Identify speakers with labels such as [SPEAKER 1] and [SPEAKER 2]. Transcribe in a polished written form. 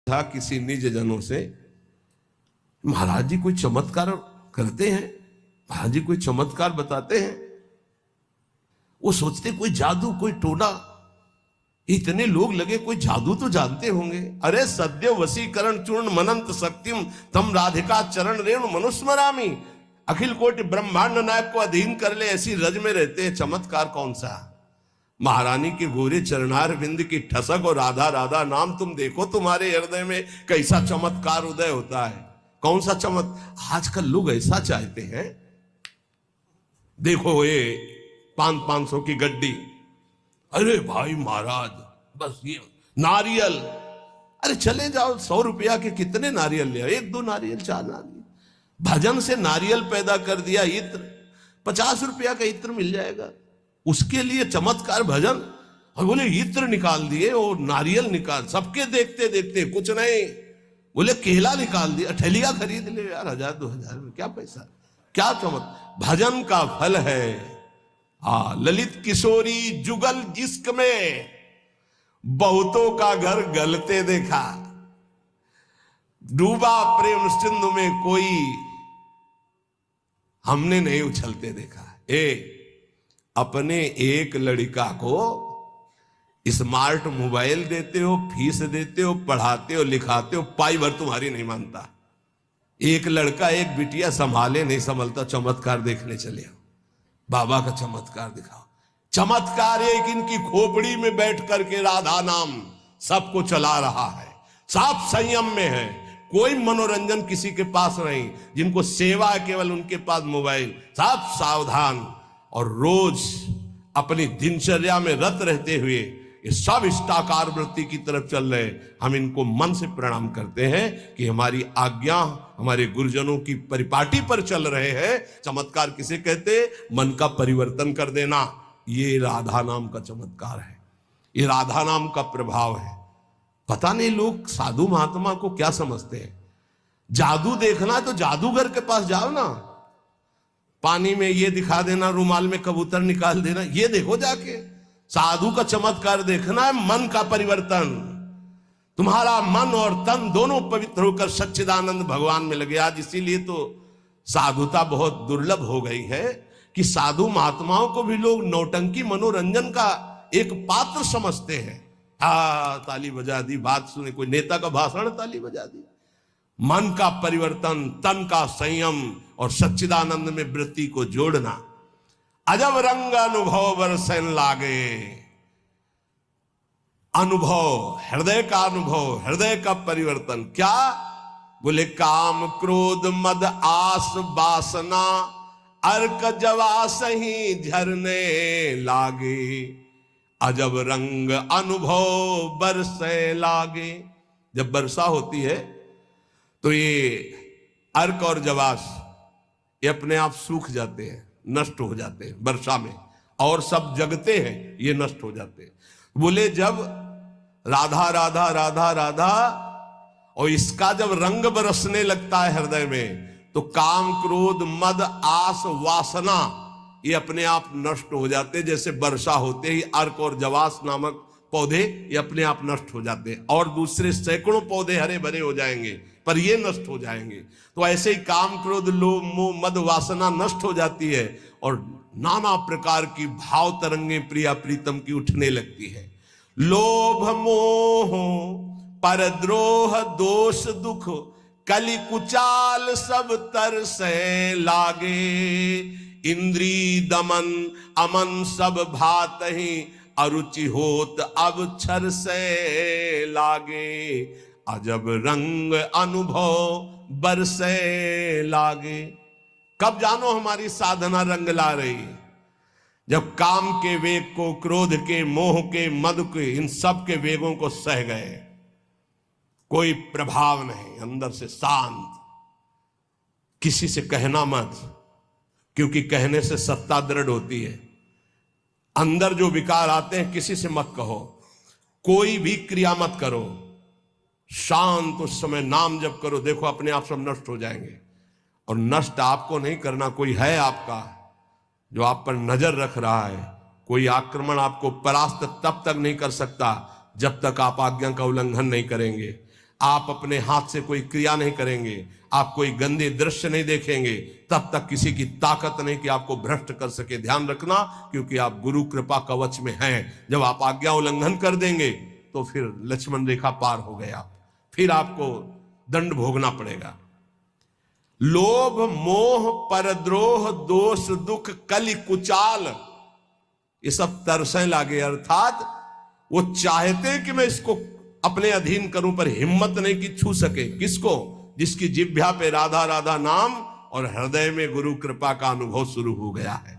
[SPEAKER 1] था किसी निज जनों से, महाराज जी कोई चमत्कार करते हैं, महाराज जी कोई चमत्कार बताते हैं। वो सोचते कोई जादू कोई टोना, इतने लोग लगे कोई जादू तो जानते होंगे। अरे सद्य वशीकरण चूर्ण मनंत शक्तिम तम राधिका चरण रेणु मनुस्मरामी, अखिल कोटि ब्रह्मांड नायक को अधीन कर ले ऐसी रज में रहते हैं। चमत्कार कौन सा? महारानी के गोरे चरणार बिंद की ठसक और राधा राधा नाम तुम देखो, तुम्हारे हृदय में कैसा चमत्कार उदय होता है। कौन सा आजकल लोग ऐसा चाहते हैं। देखो ये 500 की गड्डी, अरे भाई महाराज बस ये नारियल, अरे चले जाओ 100 रुपया के कितने नारियल ले, 1-2 नारियल 4 नारियल। भजन से नारियल पैदा कर दिया, इत्र 50 रुपया का इत्र मिल जाएगा, उसके लिए चमत्कार भजन। और बोले इत्र निकाल दिए और नारियल निकाल, सबके देखते देखते कुछ नहीं, बोले केला निकाल दिया, ठेलिया खरीद ले यार 1000-2000 में, क्या पैसा, क्या चमत्कार। भजन का फल है। ललित किशोरी जुगल जिस्क में बहुतों का घर गलते देखा, डूबा प्रेम सिंधु में कोई हमने नहीं उछलते देखा। अपने एक लड़का को स्मार्ट मोबाइल देते हो, फीस देते हो, पढ़ाते हो, लिखाते हो, पाई भर तुम्हारी नहीं मानता। एक लड़का एक बिटिया संभाले नहीं संभलता, चमत्कार देखने चले हो, बाबा का चमत्कार दिखाओ। चमत्कार एक इनकी खोपड़ी में बैठ करके राधा नाम सबको चला रहा है, साफ संयम में है, कोई मनोरंजन किसी के पास नहीं, जिनको सेवा है केवल उनके पास मोबाइल, साफ सावधान और रोज अपनी दिनचर्या में रत रहते हुए ये सब इष्टाकार वृत्ति की तरफ चल रहे। हम इनको मन से प्रणाम करते हैं कि हमारी आज्ञा हमारे गुरुजनों की परिपाटी पर चल रहे हैं। चमत्कार किसे कहते? मन का परिवर्तन कर देना, ये राधा नाम का चमत्कार है, ये राधा नाम का प्रभाव है। पता नहीं लोग साधु महात्मा को क्या समझते हैं। जादू देखना तो जादूगर के पास जाओ ना, पानी में ये दिखा देना, रुमाल में कबूतर निकाल देना, ये देखो जाके। साधु का चमत्कार देखना है मन का परिवर्तन, तुम्हारा मन और तन दोनों पवित्र होकर सच्चिदानंद भगवान में लगे। आज इसीलिए तो साधुता बहुत दुर्लभ हो गई है कि साधु महात्माओं को भी लोग नौटंकी मनोरंजन का एक पात्र समझते हैं। ताली बजा दी, बात सुने, कोई नेता का भाषण, ताली बजा दी। मन का परिवर्तन, तन का संयम और सच्चिदानंद में वृत्ति को जोड़ना। अजब रंग अनुभव बरसन लागे, अनुभव हृदय का अनुभव, हृदय का परिवर्तन। क्या बोले? काम क्रोध मद आस वासना अर्क जवा सही झरने लागे, अजब रंग अनुभव बरसे लागे। जब वर्षा होती है तो ये अर्क और जवास ये अपने आप सूख जाते हैं, नष्ट हो जाते हैं वर्षा में, और सब जगते हैं, ये नष्ट हो जाते हैं। बोले जब राधा राधा राधा राधा और इसका जब रंग बरसने लगता है हृदय में, तो काम क्रोध मद आस वासना ये अपने आप नष्ट हो जाते। जैसे वर्षा होते ही अर्क और जवास नामक पौधे ये अपने आप नष्ट हो जाते हैं, और दूसरे सैकड़ों पौधे हरे भरे हो जाएंगे, पर ये नष्ट हो जाएंगे। तो ऐसे ही काम क्रोध लोभ मोह मद वासना नष्ट हो जाती है, और नाना प्रकार की भाव तरंगे प्रिया प्रीतम की उठने लगती है। लोभ मोह परद्रोह दोष दुख कलि कुचाल सब तरसे लागे, इंद्री दमन अमन सब भात ही अरुचि होत अब छर से लागे, अजब रंग अनुभव बरसे लागे। कब जानो हमारी साधना रंग ला रही? जब काम के वेग को, क्रोध के, मोह के, मद के, इन सब के वेगों को सह गए, कोई प्रभाव नहीं, अंदर से शांत। किसी से कहना मत, क्योंकि कहने से सत्ता दृढ़ होती है। अंदर जो विकार आते हैं किसी से मत कहो, कोई भी क्रिया मत करो, शांत उस समय नाम जप करो, देखो अपने आप सब नष्ट हो जाएंगे। और नष्ट आपको नहीं करना, कोई है आपका जो आप पर नजर रख रहा है। कोई आक्रमण आपको परास्त तब तक नहीं कर सकता जब तक आप आज्ञा का उल्लंघन नहीं करेंगे। आप अपने हाथ से कोई क्रिया नहीं करेंगे, आप कोई गंदे दृश्य नहीं देखेंगे, तब तक किसी की ताकत नहीं कि आपको भ्रष्ट कर सके। ध्यान रखना, क्योंकि आप गुरु कृपा कवच में हैं। जब आप आज्ञा उल्लंघन कर देंगे तो फिर लक्ष्मण रेखा पार हो गए आप, फिर आपको दंड भोगना पड़ेगा। लोभ मोह परद्रोह दोष दुख कलि कुचाल, ये सब तरसें लागे, अर्थात वो चाहते हैं कि मैं इसको अपने अधीन करूं, पर हिम्मत नहीं कि छू सके। किसको? जिसकी जिह्वा पे राधा राधा नाम और हृदय में गुरु कृपा का अनुभव शुरू हो गया है।